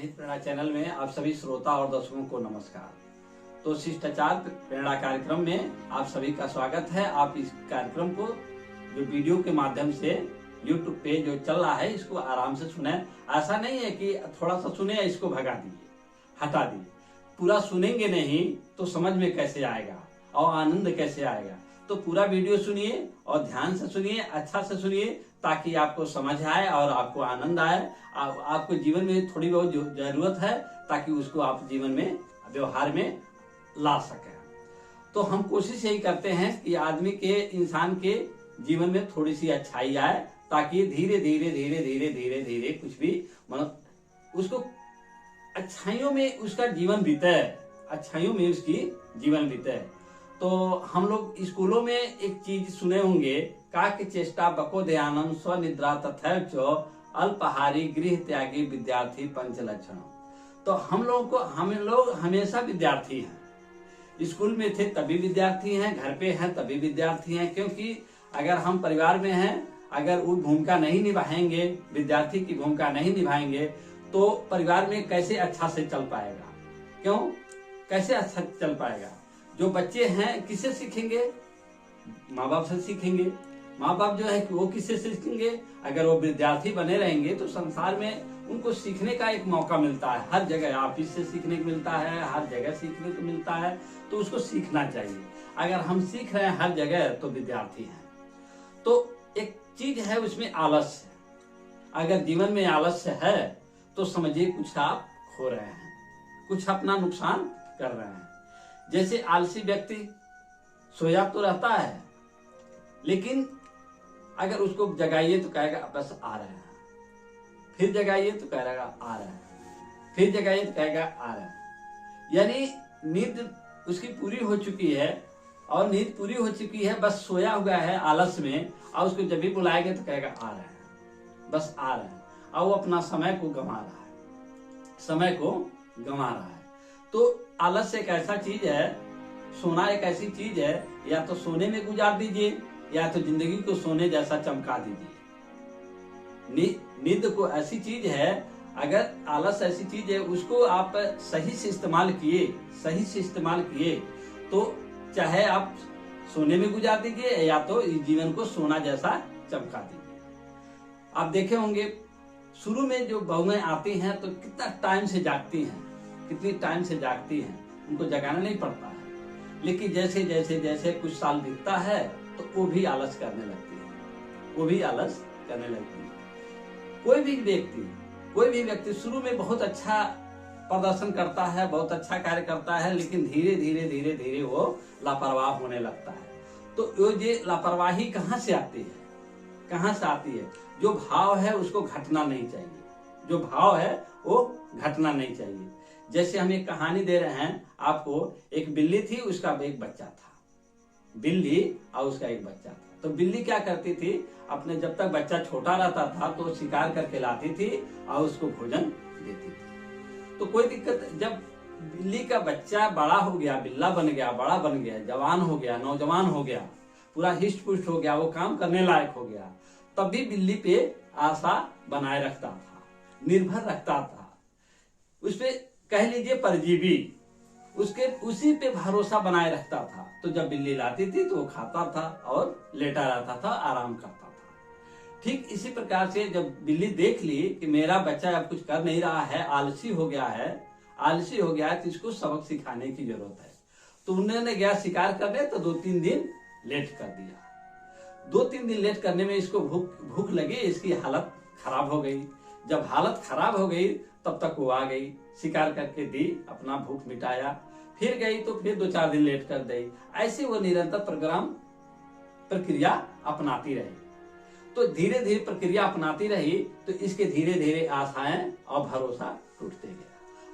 हित प्रेरणा चैनल में आप सभी श्रोता और दर्शकों को नमस्कार। तो शिष्टाचार प्रेरणा कार्यक्रम में आप सभी का स्वागत है। आप इस कार्यक्रम को जो वीडियो के माध्यम से YouTube पे जो चल रहा है इसको आराम से सुने। ऐसा नहीं है कि थोड़ा सा सुने इसको भगा दिए, हटा दिए। पूरा सुनेंगे नहीं तो समझ में कैसे आएगा और आनंद कैसे आएगा। तो पूरा वीडियो सुनिए और ध्यान से सुनिए, अच्छा से सुनिए, ताकि आपको समझ आए और आपको आनंद आए। आपको जीवन में थोड़ी बहुत जो जरूरत है ताकि उसको आप जीवन में व्यवहार में ला सकें। तो हम कोशिश यही करते हैं कि आदमी के, इंसान के जीवन में थोड़ी सी अच्छाई आए, ताकि धीरे धीरे धीरे धीरे धीरे धीरे कुछ भी मतलब उसको अच्छाइयों में उसका जीवन बीते, अच्छाइयों में उसकी जीवन बीते। तो हम लोग स्कूलों में एक चीज सुने होंगे, काक चेष्टा बको ध्यानम स्वनिद्रा तथैव अल्पहारी गृह त्यागी विद्यार्थी पंच लक्षण। तो हम लोग हमेशा विद्यार्थी हैं। स्कूल में थे तभी विद्यार्थी हैं, घर पे हैं तभी विद्यार्थी हैं। क्योंकि अगर हम परिवार में हैं, अगर वो भूमिका नहीं निभाएंगे, विद्यार्थी की भूमिका नहीं निभाएंगे, तो परिवार में कैसे अच्छा से चल पाएगा? क्यों कैसे अच्छा चल पाएगा? जो बच्चे हैं किससे सीखेंगे? माँ बाप से सीखेंगे। माँ बाप जो है कि वो किससे सीखेंगे? अगर वो विद्यार्थी बने रहेंगे तो संसार में उनको सीखने का एक मौका मिलता है। हर जगह ऑफिस से सीखने को मिलता है, हर जगह सीखने को मिलता है, तो उसको सीखना चाहिए। अगर हम सीख रहे हैं हर जगह तो विद्यार्थी हैं। तो एक चीज है उसमें आलस्य। अगर जीवन में आलस्य है तो समझिए कुछ आप खो रहे हैं, कुछ अपना नुकसान कर रहे हैं। जैसे आलसी व्यक्ति सोया तो रहता है, लेकिन अगर उसको जगाइए तो कहेगा बस आ रहे हैं, फिर जगाइए तो कहेगा आ रहे हैं, फिर जगाइए तो कहेगा आ रहे हैं। यानी नींद उसकी पूरी हो चुकी है, और नींद पूरी हो चुकी है, बस सोया हुआ है आलस में, और उसको जब भी बुलाएंगे तो कहेगा आ रहे हैं, बस आ रहे हैं, और वो अपना समय को गंवा रहा है, समय को गंवा रहा है। तो आलस एक ऐसा चीज है, सोना एक ऐसी चीज है, या तो सोने में गुजार दीजिए या तो जिंदगी को सोने जैसा चमका दीजिए। नींद को ऐसी चीज है, अगर आलस ऐसी चीज है, उसको आप सही से इस्तेमाल किए तो चाहे आप सोने में गुजार दीजिए या तो इस जीवन को सोना जैसा चमका दीजिए। आप देखे होंगे शुरू में जो बहुएं आती हैं तो कितना टाइम से जागती हैं, कितनी टाइम से जागती हैं, उनको जगाना नहीं पड़ता है। लेकिन जैसे जैसे जैसे कुछ साल बीतता है तो वो भी आलस करने लगती है, कोई भी व्यक्ति शुरू में बहुत अच्छा प्रदर्शन करता है, बहुत अच्छा कार्य करता है, लेकिन धीरे धीरे वो लापरवाह होने लगता है। तो ये लापरवाही कहाँ से आती है? जो भाव है उसको घटना नहीं चाहिए। जैसे हम एक कहानी दे रहे हैं आपको। एक बिल्ली थी, उसका एक बच्चा था। बिल्ली और उसका एक बच्चा था। तो बिल्ली क्या करती थी, अपने जब तक बच्चा छोटा रहता था तो शिकार करके लाती थी और उसको भोजन देती थी। तो कोई दिक्कत, जब बिल्ली का बच्चा बड़ा हो गया, बिल्ला बन गया, बड़ा बन गया, जवान हो गया, नौजवान हो गया, पूरा हिष्ट पुष्ट हो गया, वो काम करने लायक हो गया, तब भी बिल्ली पे आशा बनाए रखता था, निर्भर रखता था। उस पे कह लीजिए परजीवी, उसी पे भरोसा बनाए रखता था। तो जब बिल्ली लाती थी तो वो खाता था और लेटा रहता था, आराम करता था। ठीक इसी प्रकार से जब बिल्ली देख ली कि मेरा बच्चा अब कुछ कर नहीं रहा है, आलसी हो गया है, तो इसको सबक सिखाने की जरूरत है। तो उन्होंने गया शिकार करने, तो 2-3 दिन लेट कर दिया। 2-3 दिन लेट करने में इसको भूख लगी, इसकी हालत खराब हो गई। जब हालत खराब हो गई तब तक वो आ गई, शिकार करके दी, अपना भूख मिटाया, फिर गई तो फिर 2-4 दिन लेट कर दी। ऐसे वो निरंतर प्रक्रिया अपनाती रही। तो धीरे धीरे प्रक्रिया अपनाती रही तो इसके धीरे धीरे आशाएं और भरोसा टूटते गया,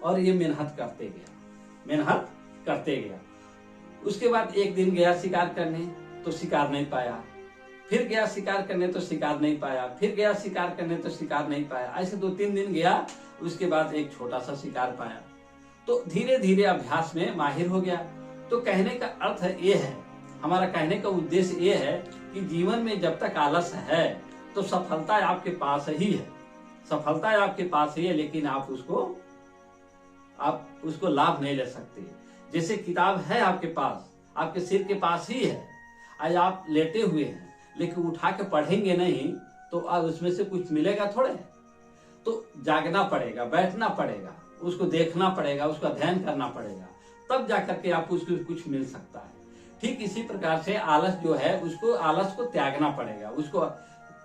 और ये मेहनत करते गया। उसके बाद एक दिन गया शिकार करने तो शिकार नहीं पाया, फिर गया शिकार करने तो शिकार नहीं पाया, फिर गया शिकार करने तो शिकार नहीं पाया। ऐसे 2-3 दिन गया, उसके बाद एक छोटा सा शिकार पाया। तो धीरे धीरे अभ्यास में माहिर हो गया। तो कहने का अर्थ ये है, हमारा कहने का उद्देश्य ये है कि जीवन में जब तक आलस है तो सफलता आपके पास ही है, लेकिन आप उसको आप उसको लाभ नहीं ले सकते। जैसे किताब है आपके पास, आपके सिर के पास ही है, आज आप लेटे हुए हैं, लेकिन उठा के पढ़ेंगे नहीं तो अब उसमें से कुछ मिलेगा थोड़े। तो जागना पड़ेगा, बैठना पड़ेगा, उसको देखना पड़ेगा, उसका अध्ययन करना पड़ेगा, तब जाकर के आपको उसको कुछ मिल सकता है। ठीक इसी प्रकार से आलस जो है, उसको आलस को त्यागना पड़ेगा। उसको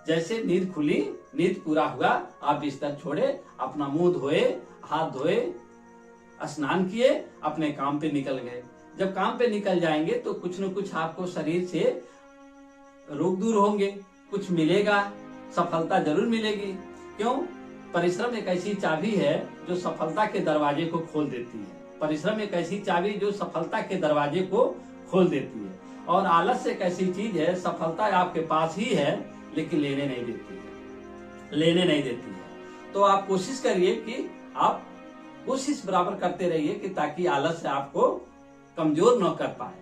जैसे नींद खुली, नींद पूरा हुआ, आप बिस्तर छोड़े, अपना मुंह धोए, हाथ धोए, स्नान किए, अपने काम पे निकल गए। जब काम पे निकल जाएंगे तो कुछ न कुछ आपको शरीर से रोग दूर होंगे, कुछ मिलेगा, सफलता जरूर मिलेगी। क्यों? परिश्रम एक ऐसी चाबी है जो सफलता के दरवाजे को खोल देती है। परिश्रम एक ऐसी चाबी जो सफलता के दरवाजे को खोल देती है। और आलस एक ऐसी चीज है, सफलता आपके पास ही है लेकिन लेने नहीं देती है। तो आप कोशिश करिए कि आप कोशिश बराबर करते रहिए कि ताकि आलस से आपको कमजोर न कर पाए,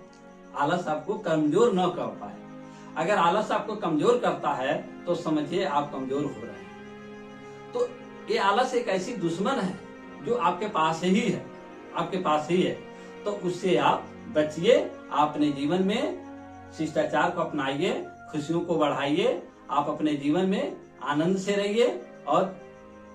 आलस आपको कमजोर न कर पाए। अगर आलस आपको कमजोर करता है तो समझिए आप कमजोर हो रहे हैं। तो ये आलस एक ऐसी दुश्मन है जो आपके पास ही है, आपके पास ही है। तो उससे आप बचिए, आप अपने जीवन में शिष्टाचार को अपनाइए, खुशियों को बढ़ाइए, आप अपने जीवन में आनंद से रहिए और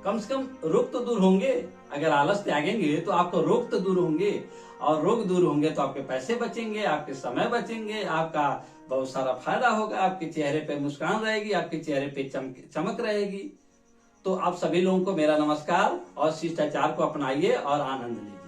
कम से कम रोग तो दूर होंगे। अगर आलस त्यागेंगे तो आपको रोग तो दूर होंगे, और रोग दूर होंगे तो आपके पैसे बचेंगे, आपके समय बचेंगे, आपका बहुत सारा फायदा होगा, आपके चेहरे पे मुस्कान रहेगी, आपके चेहरे पे चमक रहेगी। तो आप सभी लोगों को मेरा नमस्कार, और शिष्टाचार को अपनाइए और आनंद लीजिए।